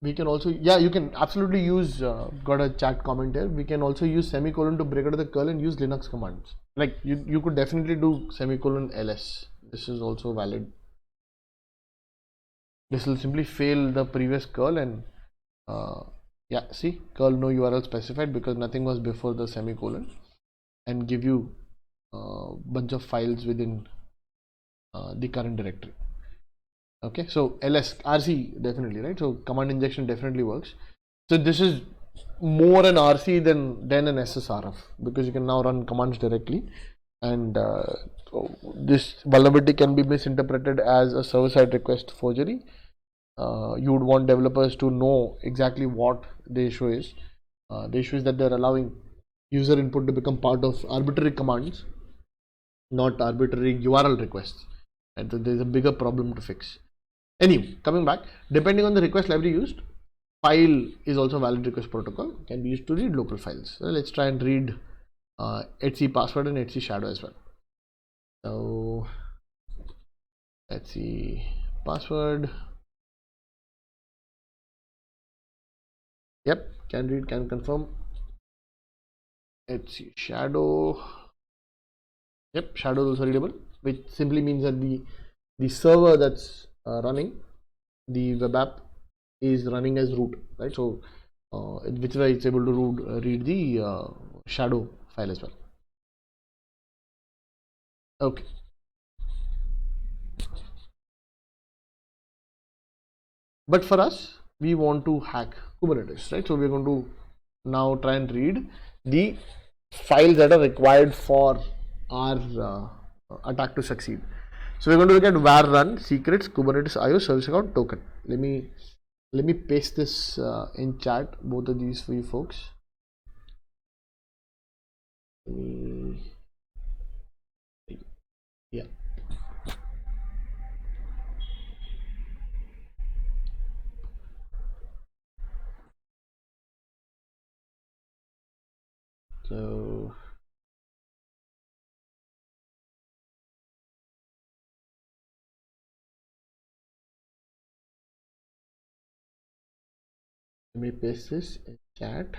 we can also, yeah, you can absolutely use got a chat comment here, we can also use semicolon to break out of the curl and use Linux commands. Like you could definitely do semicolon ls. This is also valid. This will simply fail the previous curl and yeah, see, curl no URL specified because nothing was before the semicolon, and give you a bunch of files within the current directory. Okay, so ls, RC definitely, right? So command injection definitely works. So this is more an RC than an SSRF, because you can now run commands directly, and this vulnerability can be misinterpreted as a server-side request forgery. You would want developers to know exactly what the issue is. The issue is that they're allowing user input to become part of arbitrary commands, not arbitrary URL requests, and so there's a bigger problem to fix. Anyway, coming back, depending on the request library used, file is also a valid request protocol, can be used to read local files. So let's try and read etc password and etc shadow as well. So etc password, yep, can read, can confirm. etc shadow, yep, shadow is also readable, which simply means that the server that's running the web app is running as root, right? So which way it's able to read the shadow file as well. Okay. But for us, we want to hack Kubernetes, right? So we're going to now try and read the files that are required for our attack to succeed. So we're going to look at var run secrets Kubernetes IO service account token. Let me paste this in chat, both of these for you folks. Yeah. So let me paste this in chat.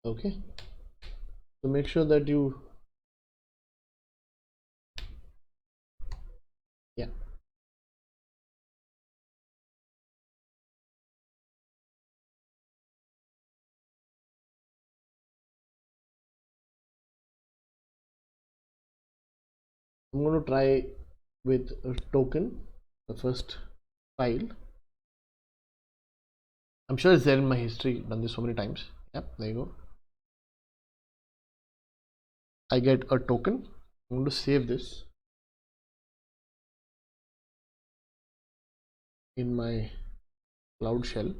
Okay. So make sure that you, yeah. I'm going to try with a token, the first file. I'm sure it's there in my history, done this so many times. Yep, there you go. I get a token. I'm going to save this in my cloud shell.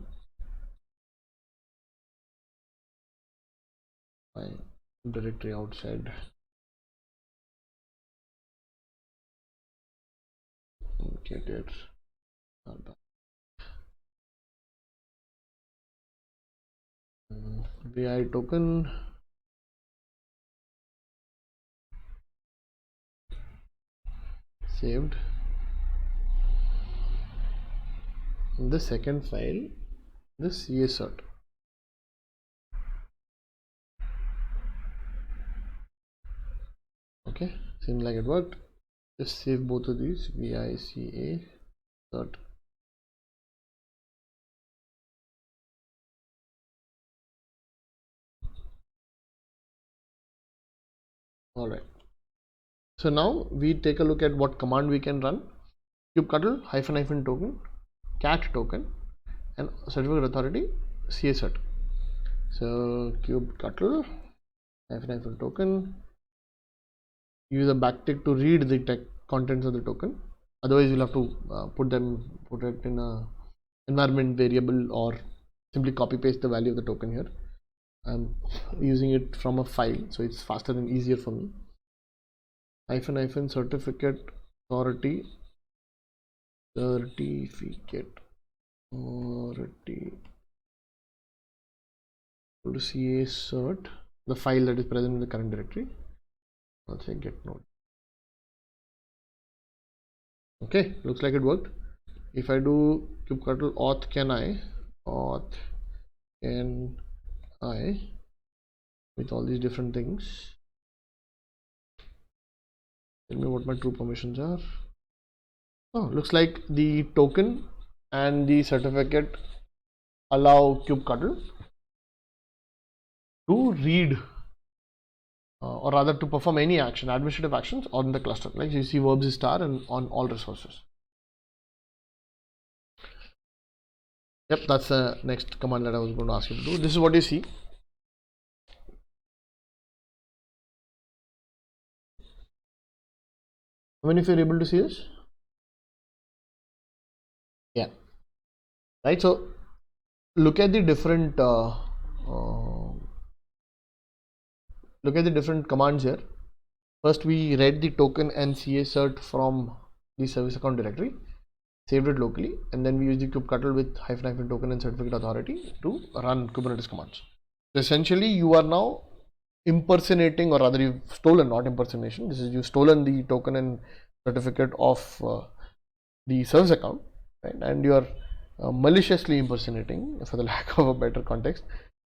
My directory outside. Get it. VI token. Saved. In the second file, the CSRT. Okay, seems like it worked. Just save both of these. VICA cert. All right. So now we take a look at what command we can run. kubectl -- token, cat token, and certificate authority CSRT. So kubectl -- token. Use a backtick to read the contents of the token. Otherwise, you'll have to put it in a environment variable or simply copy paste the value of the token here. I'm using it from a file, so it's faster and easier for me. -- certificate authority to CA cert, the file that is present in the current directory. I'll say get node. Okay, looks like it worked. If I do kubectl auth can I with all these different things, tell me what my true permissions are. Oh, looks like the token and the certificate allow kubectl to read or rather to perform any action, administrative actions on the cluster, like you see verbs star and on all resources. Yep, that's the next command that I was going to ask you to do. This is what you see. How many of you are able to see this? Yeah. Right. So look at the different commands here. First, we read the token and CA cert from the service account directory, saved it locally, and then we use the kubectl with -- token and certificate authority to run Kubernetes commands. So essentially, you are now impersonating, or rather you've stolen, not impersonation, this is you've stolen the token and certificate of the service account, right? And you are maliciously impersonating, for the lack of a better context,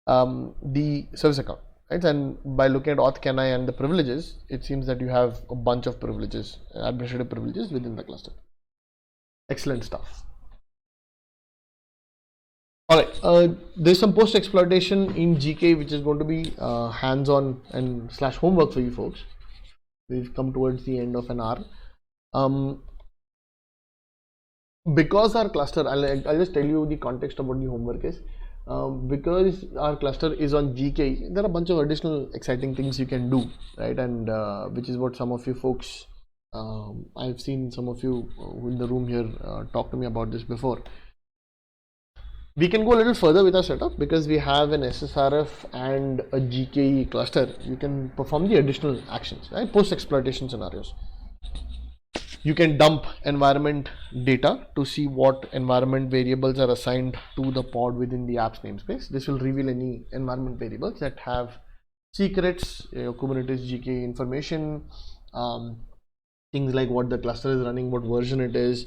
the service account, right? And by looking at auth can I and the privileges, it seems that you have a bunch of privileges, administrative privileges within the cluster. Excellent stuff. All right, there's some post exploitation in GK which is going to be hands-on and / homework for you folks. We've come towards the end of an hour. Because our cluster, I'll just tell you the context of what the homework is. Because our cluster is on GK, there are a bunch of additional exciting things you can do, right? And which is what some of you folks, I've seen some of you in the room here talk to me about this before. We can go a little further with our setup because we have an SSRF and a GKE cluster. You can perform the additional actions, right? Post exploitation scenarios. You can dump environment data to see what environment variables are assigned to the pod within the apps namespace. This will reveal any environment variables that have secrets, Kubernetes GKE information, things like what the cluster is running, what version it is,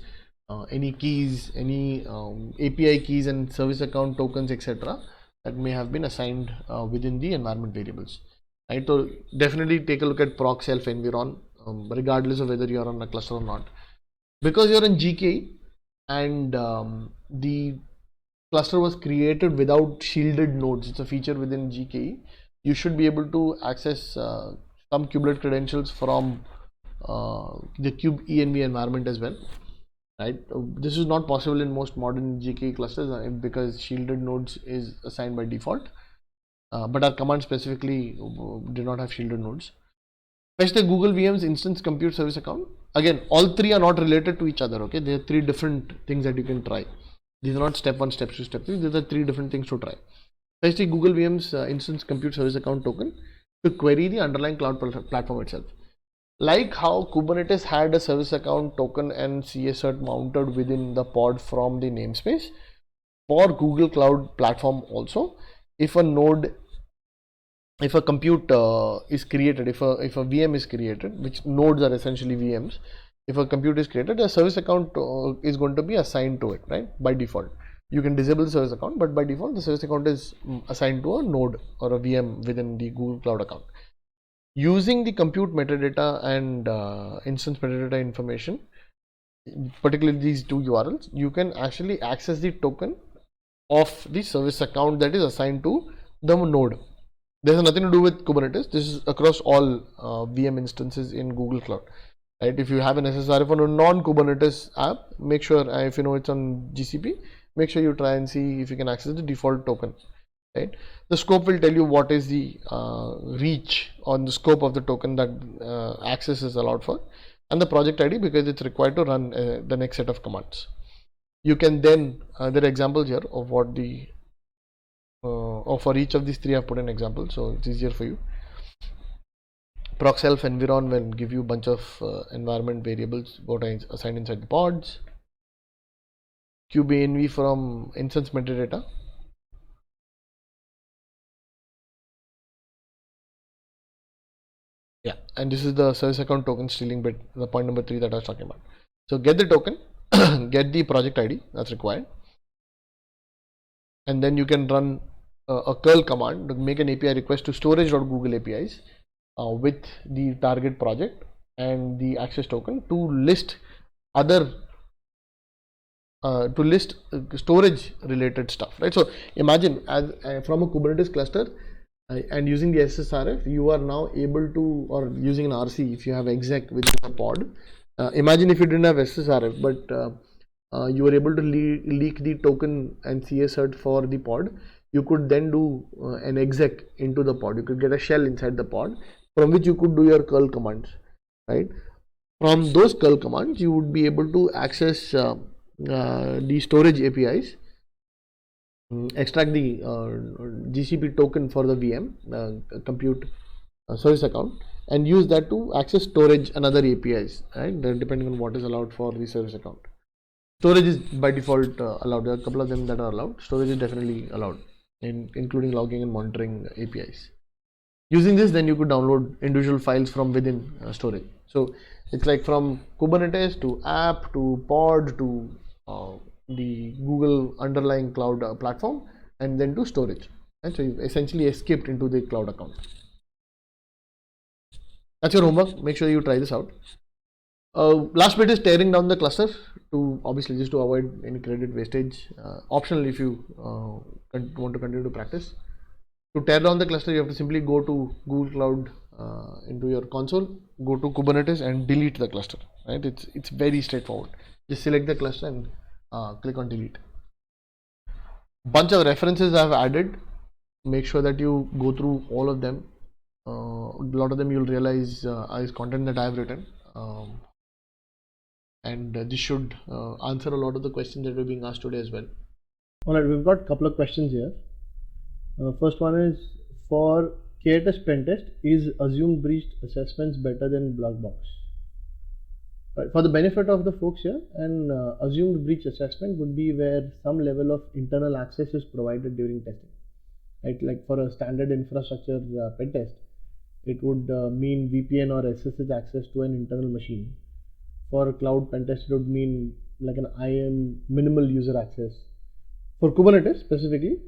any keys, any API keys and service account tokens, etc. that may have been assigned within the environment variables. Right, so definitely take a look at proc self environ, regardless of whether you are on a cluster or not. Because you're in GK and the cluster was created without shielded nodes, it's a feature within GKE. You should be able to access some kubelet credentials from the kube env environment as well. Right, this is not possible in most modern GKE clusters because shielded nodes is assigned by default, but our command specifically did not have shielded nodes. Fetch the Google VM's instance compute service account. Again, all three are not related to each other. Okay, there are three different things that you can try. These are not step 1, step 2, step 3. These are three different things to try. Fetch the Google VM's instance compute service account token to query the underlying cloud platform itself. Like how Kubernetes had a service account token and CSRF mounted within the pod from the namespace, for Google Cloud Platform also, if a node, if a compute is created, if a VM is created, which nodes are essentially VMs, if a compute is created, a service account is going to be assigned to it, right? By default. You can disable the service account, but by default, the service account is assigned to a node or a VM within the Google Cloud account. Using the compute metadata and instance metadata information, particularly these two URLs, you can actually access the token of the service account that is assigned to the node. This has nothing to do with Kubernetes. This is across all VM instances in Google Cloud. Right? If you have an SSRF on a non-Kubernetes app, make sure if you know it's on GCP, make sure you try and see if you can access the default token. Right? The scope will tell you what is the reach on the scope of the token that access is allowed for, and the project ID because it's required to run the next set of commands. You can then there are examples here of what the for each of these three I've put an example, so it's easier for you. Proc self environ will give you a bunch of environment variables what I assigned inside the pods. Kube env from instance metadata. Yeah, and this is the service account token stealing bit, the point number 3 that I was talking about. So get the token, get the project ID that's required, and then you can run a curl command to make an API request to storage.google APIs with the target project and the access token to list other storage related stuff, right? So imagine as from a Kubernetes cluster and using the SSRF, you are now able to, or using an RC if you have exec within a pod. Imagine if you didn't have SSRF, but you were able to leak the token and CSRF for the pod. You could then do an exec into the pod. You could get a shell inside the pod from which you could do your curl commands, right? From those curl commands, you would be able to access the storage APIs, extract the GCP token for the VM compute service account, and use that to access storage and other APIs, right? Depending on what is allowed for the service account. Storage is by default allowed. There are a couple of them that are allowed. Storage is definitely allowed, including logging and monitoring APIs. Using this, then you could download individual files from within storage. So it's like from Kubernetes to app to pod to the Google underlying cloud platform, and then to storage. And so you essentially escaped into the cloud account. That's your homework. Make sure you try this out. Last bit is tearing down the cluster to obviously just to avoid any credit wastage. Optional if you want to continue to practice. To tear down the cluster, you have to simply go to Google Cloud into your console, go to Kubernetes and delete the cluster. Right? It's very straightforward. Just select the cluster and click on delete. Bunch of references I've added. Make sure that you go through all of them. A lot of them you'll realize is content that I've written. And this should answer a lot of the questions that were being asked today as well. Alright, we've got a couple of questions here. First one is, for KTest pen test, is assumed breached assessments better than black box? Right. For the benefit of the folks here, an assumed breach assessment would be where some level of internal access is provided during testing. Right? Like for a standard infrastructure pen test, it would mean VPN or SSH access to an internal machine. For a cloud pen test, it would mean like an IAM minimal user access. For Kubernetes specifically,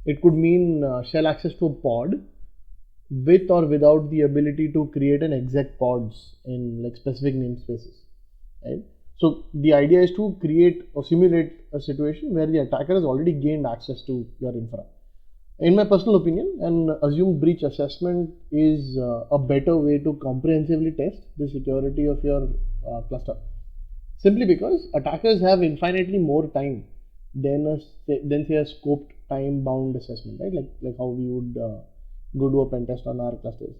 it could mean shell access to a pod with or without the ability to create an exec pods in like specific namespaces. Right? So the idea is to create or simulate a situation where the attacker has already gained access to your infra. In my personal opinion, an assumed breach assessment is a better way to comprehensively test the security of your cluster. Simply because attackers have infinitely more time than say a scoped time bound assessment, right? Like how we would go do a pen test on our clusters,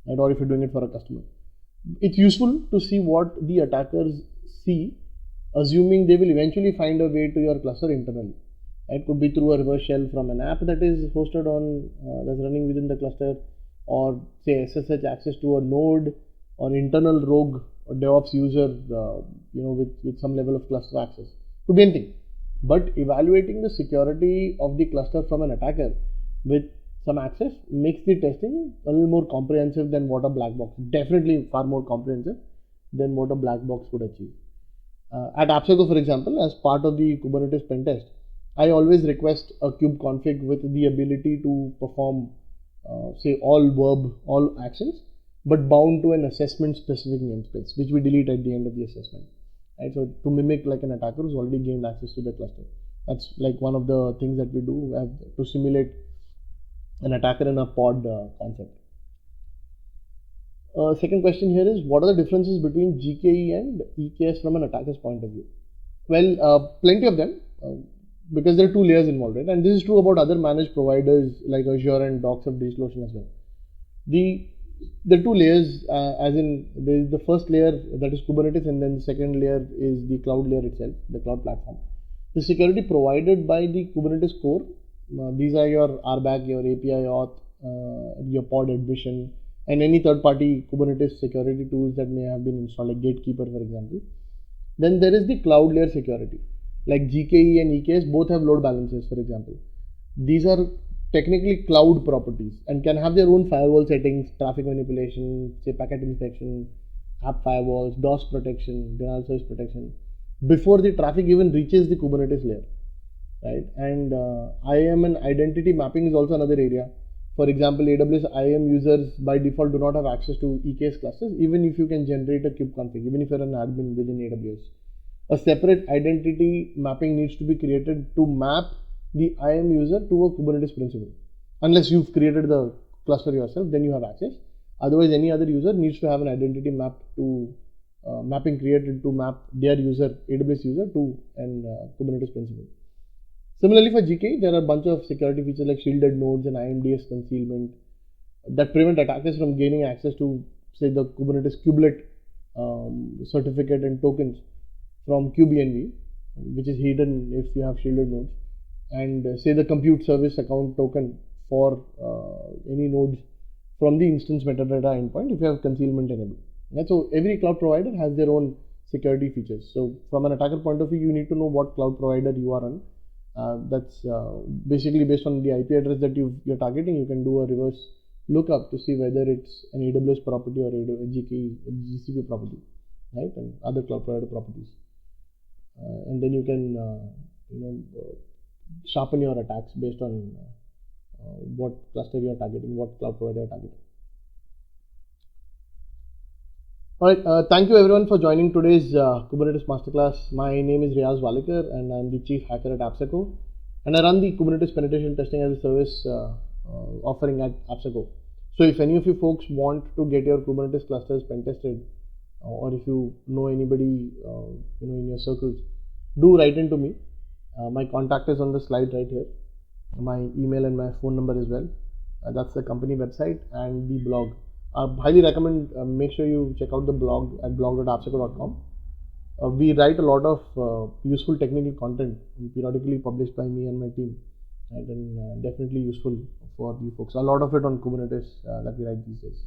right? Or if you're doing it for a customer. It's useful to see what the attackers see, assuming they will eventually find a way to your cluster internally. It could be through a reverse shell from an app that is hosted on that's running within the cluster, or say SSH access to a node, or internal rogue or DevOps user, with some level of cluster access. Could be anything. But evaluating the security of the cluster from an attacker with some access makes the testing a little more comprehensive than what a black box, definitely far more comprehensive than what a black box would achieve. At Appsecco, for example, as part of the Kubernetes pen test, I always request a kube config with the ability to perform, say, all actions, but bound to an assessment specific namespace, which we delete at the end of the assessment. Right? So to mimic like an attacker who's already gained access to the cluster. That's like one of the things that we do to simulate an attacker in a pod concept. Second question here is, what are the differences between GKE and EKS from an attacker's point of view? Well, plenty of them. Because there are two layers involved, right? And this is true about other managed providers like Azure and Docs of DigitalOcean as well. The two layers, as in there is the first layer that is Kubernetes, and then the second layer is the cloud layer itself, the cloud platform. The security provided by the Kubernetes core, these are your RBAC, your API auth, your pod admission, and any third-party Kubernetes security tools that may have been installed, like Gatekeeper, for example. Then there is the cloud layer security. Like GKE and EKS both have load balancers, for example. These are technically cloud properties and can have their own firewall settings, traffic manipulation, say packet inspection, app firewalls, DOS protection, denial of service protection, before the traffic even reaches the Kubernetes layer, right? And IAM and identity mapping is also another area. For example, AWS IAM users by default do not have access to EKS clusters, even if you can generate a kube config, even if you're an admin within AWS. A separate identity mapping needs to be created to map the IAM user to a Kubernetes principal. Unless you've created the cluster yourself, then you have access. Otherwise, any other user needs to have an identity mapping created to map their user, AWS user, to an Kubernetes principal. Similarly, for GKE, there are a bunch of security features like shielded nodes and IMDS concealment that prevent attackers from gaining access to, say, the Kubernetes kubelet certificate and tokens from kubeenv, which is hidden if you have shielded nodes, and say the compute service account token for any nodes from the instance metadata endpoint if you have concealment enabled. And so every cloud provider has their own security features. So from an attacker point of view, you need to know what cloud provider you are on. That's basically based on the IP address that you're targeting. You can do a reverse lookup to see whether it's an AWS property or a GCP property, right, and other cloud provider properties. And then you can sharpen your attacks based on what cluster you are targeting, what cloud provider you are targeting. All right, thank you everyone for joining today's Kubernetes Masterclass. My name is Riaz Walikar and I'm the Chief Hacker at Appsecco, and I run the Kubernetes Penetration Testing as a Service offering at Appsecco. So if any of you folks want to get your Kubernetes clusters pen tested, or if you know anybody in your circles, do write into me. My contact is on the slide right here, my email and my phone number as well. That's the company website and the blog. I highly recommend, make sure you check out the blog at blog.appsecco.com. We write a lot of useful technical content periodically published by me and my team, right? And definitely useful for you folks. A lot of it on Kubernetes that we write these days.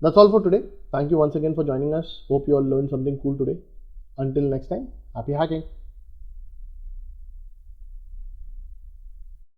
That's all for today. Thank you once again for joining us. Hope you all learned something cool today. Until next time, happy hacking.